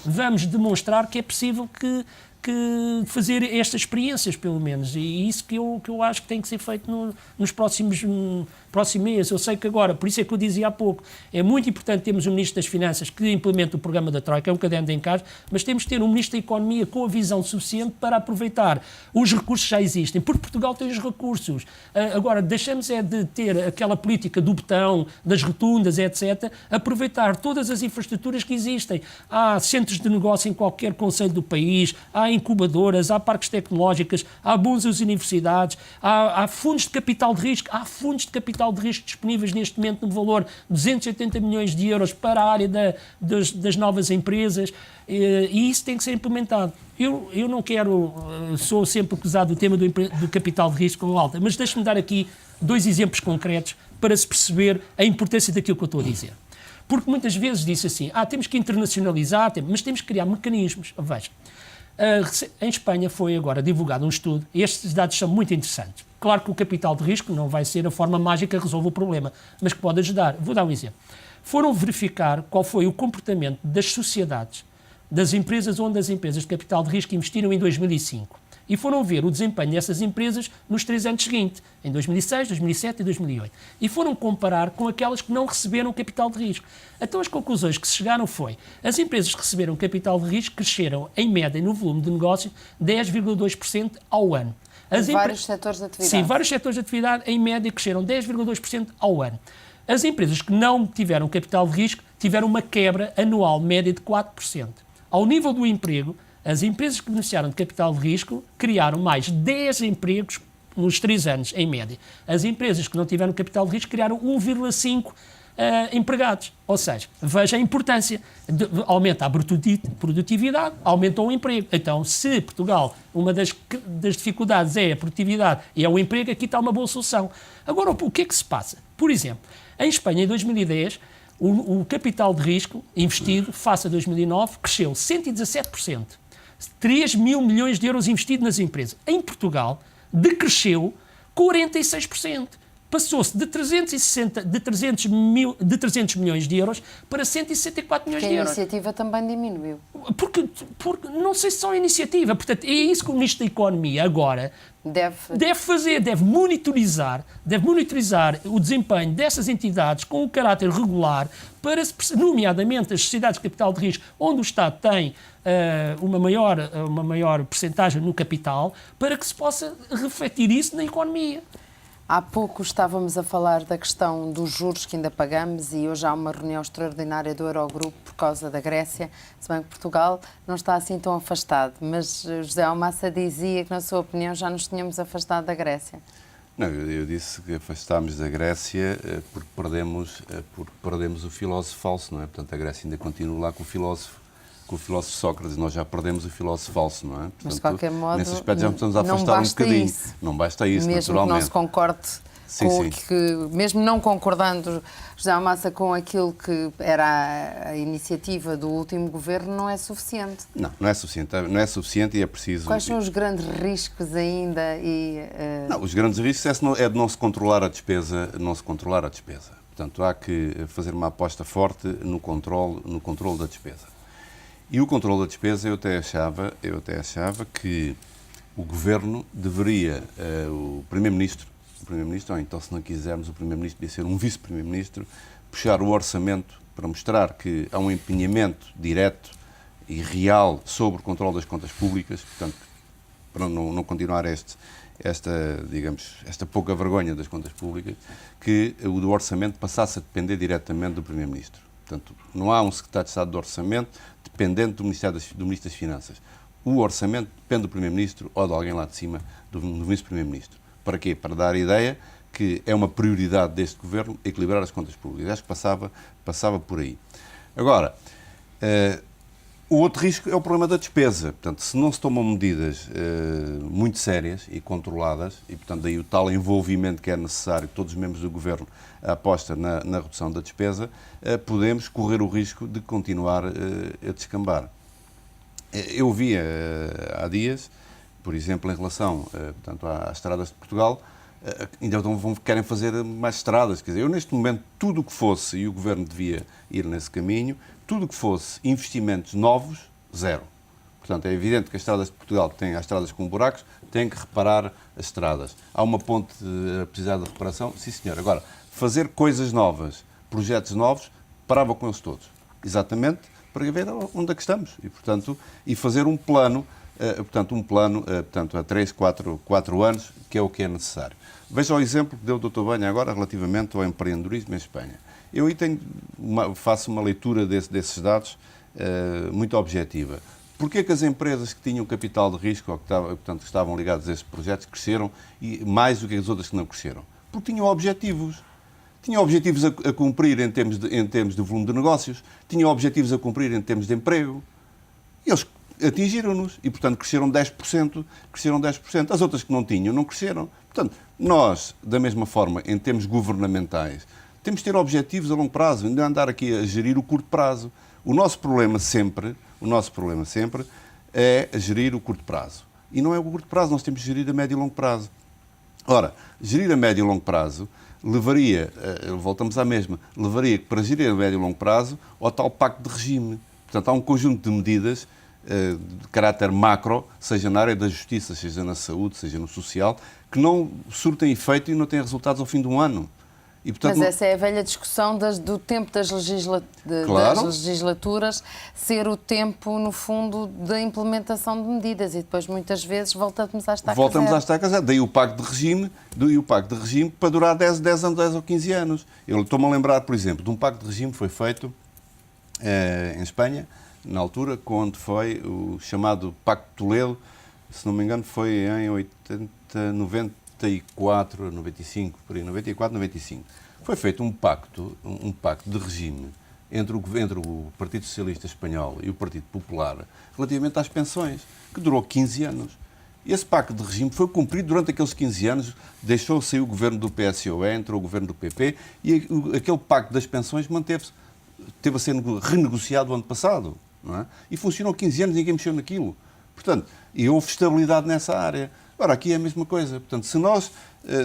vamos demonstrar que é possível que fazer estas experiências, pelo menos. E isso que eu acho que tem que ser feito nos próximos meses. Eu sei que agora, por isso é que eu dizia há pouco, é muito importante termos um Ministro das Finanças que implementa o programa da Troika, é um caderno de encargos, mas temos que ter um Ministro da Economia com a visão suficiente para aproveitar os recursos que já existem, porque Portugal tem os recursos. Agora, deixamos de ter aquela política do botão, das rotundas, etc., aproveitar todas as infraestruturas que existem. Há centros de negócio em qualquer concelho do país, há incubadoras, há parques tecnológicos, há boas universidades, há fundos de capital de risco, disponíveis neste momento no valor de 280 milhões de euros para a área das novas empresas, e isso tem que ser implementado. Eu não quero, sou sempre acusado do tema do capital de risco alta, mas deixe-me dar aqui 2 exemplos concretos para se perceber a importância daquilo que eu estou a dizer. Porque muitas vezes disse assim, temos que internacionalizar, mas temos que criar mecanismos. Veja, em Espanha foi agora divulgado um estudo, e estes dados são muito interessantes. Claro que o capital de risco não vai ser a forma mágica que resolve o problema, mas que pode ajudar. Vou dar um exemplo. Foram verificar qual foi o comportamento das sociedades, das empresas onde as empresas de capital de risco investiram em 2005. E foram ver o desempenho dessas empresas nos 3 anos seguintes, em 2006, 2007 e 2008. E foram comparar com aquelas que não receberam capital de risco. Então as conclusões que se chegaram foi, as empresas que receberam capital de risco cresceram, em média, no volume de negócio, 10,2% ao ano. Vários setores de atividade. Sim, vários setores de atividade, em média, cresceram 10,2% ao ano. As empresas que não tiveram capital de risco tiveram uma quebra anual média de 4%. Ao nível do emprego, as empresas que beneficiaram de capital de risco criaram mais 10 empregos nos 3 anos, em média. As empresas que não tiveram capital de risco criaram 1,5 empregados. Ou seja, veja a importância. Aumenta a produtividade, aumenta o emprego. Então, se Portugal, uma das dificuldades é a produtividade e é o emprego, aqui está uma boa solução. Agora, o que é que se passa? Por exemplo, em Espanha, em 2010, o capital de risco investido, face a 2009, cresceu 117%. 3 mil milhões de euros investidos nas empresas. Em Portugal, decresceu 46%. Passou-se de 300 milhões de euros para 164 milhões de euros. Porque a iniciativa também diminuiu. Porque não sei se só a iniciativa. Portanto, é isso que o Ministro da Economia agora deve fazer, deve monitorizar o desempenho dessas entidades com um caráter regular, para, nomeadamente, as sociedades de capital de risco, onde o Estado tem uma maior percentagem no capital, para que se possa refletir isso na economia. Há pouco estávamos a falar da questão dos juros que ainda pagamos, e hoje há uma reunião extraordinária do Eurogrupo por causa da Grécia, se bem que Portugal não está assim tão afastado, mas José Almassa dizia que, na sua opinião, já nos tínhamos afastado da Grécia. Não, eu disse que afastámos da Grécia porque perdemos o filósofo falso, não é? Portanto, a Grécia ainda continua lá com o filósofo Sócrates, nós já perdemos o filósofo falso, não é? Portanto, mas, de qualquer modo, nesse aspecto já estamos a afastar um bocadinho. Isso. Não basta isso, mesmo naturalmente. Mesmo que não se concorde com que, mesmo não concordando, José Almassa, com aquilo que era a iniciativa do último governo, não é suficiente. Não é suficiente. Não é suficiente e é preciso... Quais são os grandes riscos ainda? Não, os grandes riscos é de não se controlar a despesa, Portanto, há que fazer uma aposta forte no controle da despesa. E o controle da despesa, eu até achava que o Governo deveria, o Primeiro-Ministro, ou então, se não quisermos, o Primeiro-Ministro devia ser um Vice-Primeiro-Ministro, puxar o orçamento para mostrar que há um empenhamento direto e real sobre o controle das contas públicas, portanto, para não continuar esta pouca vergonha das contas públicas, que o do orçamento passasse a depender diretamente do Primeiro-Ministro. Portanto, não há um Secretário de Estado do Orçamento dependente do Ministro das Finanças. O orçamento depende do Primeiro-Ministro ou de alguém lá de cima, do Vice-Primeiro-Ministro. Para quê? Para dar a ideia que é uma prioridade deste Governo equilibrar as contas públicas. Acho que passava por aí. Agora, o outro risco é o problema da despesa. Portanto, se não se tomam medidas muito sérias e controladas, e, portanto, daí o tal envolvimento que é necessário, todos os membros do Governo aposta na redução da despesa, podemos correr o risco de continuar a descambar. Eu vi há dias, por exemplo, em relação portanto, às estradas de Portugal, ainda querem fazer mais estradas. Quer dizer, eu neste momento, tudo o que fosse, e o Governo devia ir nesse caminho, tudo o que fosse investimentos novos Zero. Portanto, é evidente que as estradas de Portugal têm as estradas com buracos, têm que reparar as estradas. Há uma ponte a precisar de reparação? Sim, senhor. Agora, fazer coisas novas, projetos novos, parava com eles todos. Exatamente para ver onde é que estamos. E, portanto, fazer um plano, a 3, 4 anos, que é o que é necessário. Veja o exemplo que deu o Dr. Banha agora relativamente ao empreendedorismo em Espanha. Eu aí faço uma leitura desses dados muito objetiva. Porquê que as empresas que tinham capital de risco ou que estavam ligadas a esses projetos cresceram e mais do que as outras que não cresceram? Porque tinham objetivos. Tinham objetivos a cumprir em termos de volume de negócios, tinham objetivos a cumprir em termos de emprego. E eles atingiram-nos e, portanto, cresceram 10%. As outras que não tinham, não cresceram. Portanto, nós, da mesma forma, em termos governamentais, temos de ter objetivos a longo prazo, não andar aqui a gerir o curto prazo. O nosso problema sempre é gerir o curto prazo. E não é o curto prazo, nós temos de gerir a médio e longo prazo. Ora, gerir a médio e longo prazo levaria, voltamos à mesma, levaria para gerir a médio e longo prazo ao tal pacto de regime. Portanto, há um conjunto de medidas de caráter macro, seja na área da justiça, seja na saúde, seja no social, que não surtem efeito e não têm resultados ao fim de um ano. E, portanto, mas essa é a velha discussão do tempo das legislaturas ser o tempo, no fundo, da implementação de medidas e depois, muitas vezes, voltamos à estaca zero. Daí o pacto de regime para durar 10 anos, 10 ou 15 anos. Eu estou-me a lembrar, por exemplo, de um pacto de regime que foi feito em Espanha, na altura, quando foi o chamado Pacto de Toledo, se não me engano, foi em 94, 95, por aí, 94, 95. Foi feito um pacto de regime entre o Partido Socialista Espanhol e o Partido Popular relativamente às pensões, que durou 15 anos. Esse pacto de regime foi cumprido durante aqueles 15 anos, deixou sair o governo do PSOE, entrou o governo do PP e aquele pacto das pensões teve a ser renegociado o ano passado. Não é? E funcionou 15 anos e ninguém mexeu naquilo. Portanto, e houve estabilidade nessa área. Agora, aqui é a mesma coisa. Portanto, se nós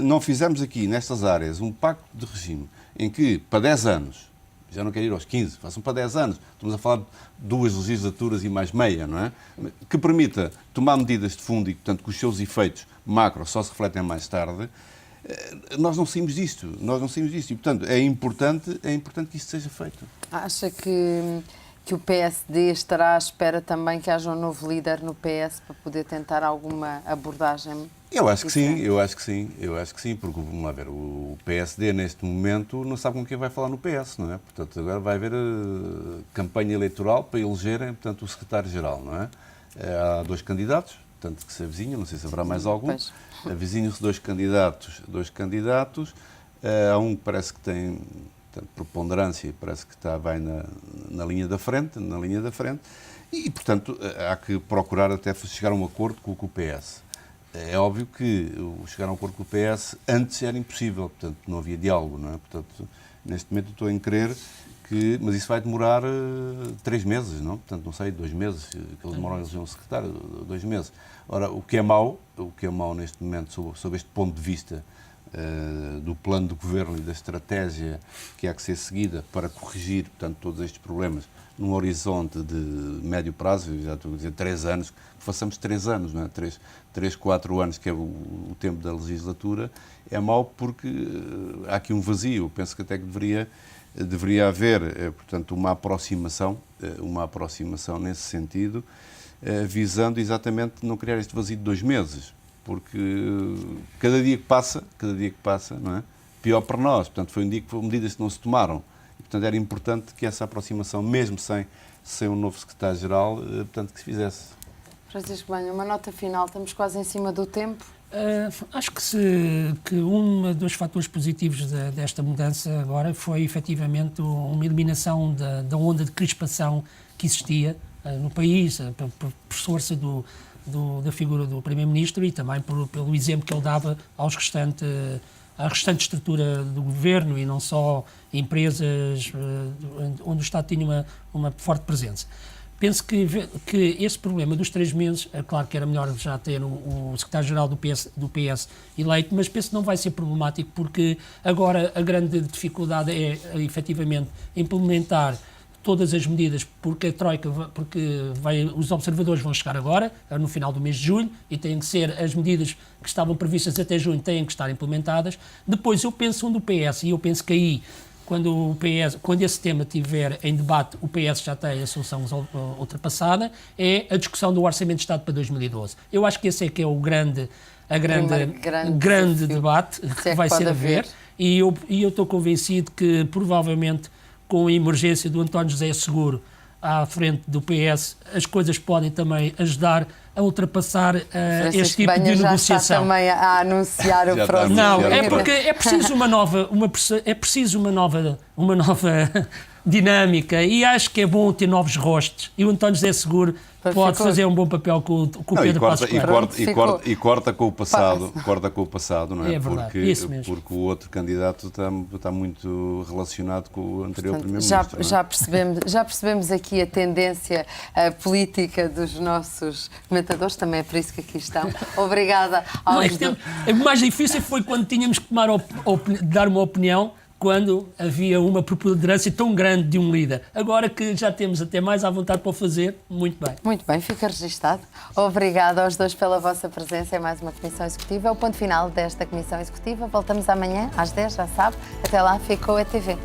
não fizermos aqui, nestas áreas, um pacto de regime em que, para 10 anos, já não quero ir aos 15, façam para 10 anos, estamos a falar de 2 legislaturas e mais meia, não é? Que permita tomar medidas de fundo e, portanto, que os seus efeitos macro só se refletem mais tarde, nós não saímos disto. E, portanto, é importante que isto seja feito. Acha que o PSD estará à espera também que haja um novo líder no PS para poder tentar alguma abordagem? Eu acho que sim, porque, vamos lá ver, o PSD neste momento não sabe com quem vai falar no PS, não é? Portanto, agora vai haver campanha eleitoral para elegerem, portanto, o secretário-geral, não é? Há 2 candidatos, portanto, que se avizinham, não sei se haverá mais algum. Avizinham-se 2 candidatos, há um que parece que tem preponderância, parece que está bem na linha da frente, e, portanto, há que procurar até chegar a um acordo com o PS. É óbvio que chegar a um acordo com o PS antes era impossível, portanto, não havia diálogo, não é? Portanto, neste momento eu estou em crer que, mas isso vai demorar 3 meses, não? Portanto, não sei, 2 meses, que eles demoram a eleger um secretário, 2 meses. Ora, o que é mau neste momento, sob este ponto de vista, do plano do governo e da estratégia que há que ser seguida para corrigir, portanto, todos estes problemas num horizonte de médio prazo, já estou a dizer 3 anos, que façamos 3 anos, não é? 3, 4 anos, que é o tempo da legislatura, é mau porque há aqui um vazio. Eu penso que até que deveria haver, portanto, uma aproximação nesse sentido, visando exatamente não criar este vazio de 2 meses. Porque cada dia que passa, não é? Pior para nós. Portanto, foi um dia que medidas que não se tomaram. E, portanto, era importante que essa aproximação, mesmo sem um novo secretário-geral, portanto, que se fizesse. Francisco Banha, uma nota final. Estamos quase em cima do tempo. Acho que um dos fatores positivos desta mudança agora foi, efetivamente, uma eliminação da onda de crispação que existia no país, por força da figura do Primeiro-Ministro e também pelo exemplo que ele dava à restante estrutura do governo e não só empresas onde o Estado tinha uma forte presença. Penso que esse problema dos 3 meses, é claro que era melhor já ter o secretário-geral do PS eleito, mas penso que não vai ser problemático porque agora a grande dificuldade é efetivamente implementar todas as medidas, porque a Troika, os observadores vão chegar agora, no final do mês de julho, e têm que ser as medidas que estavam previstas até junho, têm que estar implementadas. Depois eu penso do PS, e eu penso que aí, quando esse tema estiver em debate, o PS já tem a solução ultrapassada, é a discussão do Orçamento de Estado para 2012. Eu acho que esse é que é o grande debate que vai ser a ver, e eu estou convencido que, provavelmente, com a emergência do António José Seguro à frente do PS, as coisas podem também ajudar a ultrapassar este tipo de negociação. Já está também a anunciar o próximo. Não, é porque é preciso uma nova dinâmica, e acho que é bom ter novos rostos, e o António José Seguro pode fazer um bom papel com o Pedro Passos Coelho. E corta com o passado, não é? É verdade, porque o outro candidato está muito relacionado com o anterior primeiro-ministro. Já percebemos aqui a tendência política dos nossos comentadores, também é por isso que aqui estão. Obrigada aos O mais difícil foi quando tínhamos que dar uma opinião, quando havia uma preponderância tão grande de um líder. Agora que já temos até mais à vontade para o fazer, muito bem. Muito bem, fica registado. Obrigada aos dois pela vossa presença em mais uma Comissão Executiva. É o ponto final desta Comissão Executiva. Voltamos amanhã às 10, já sabe. Até lá, ficou a TV.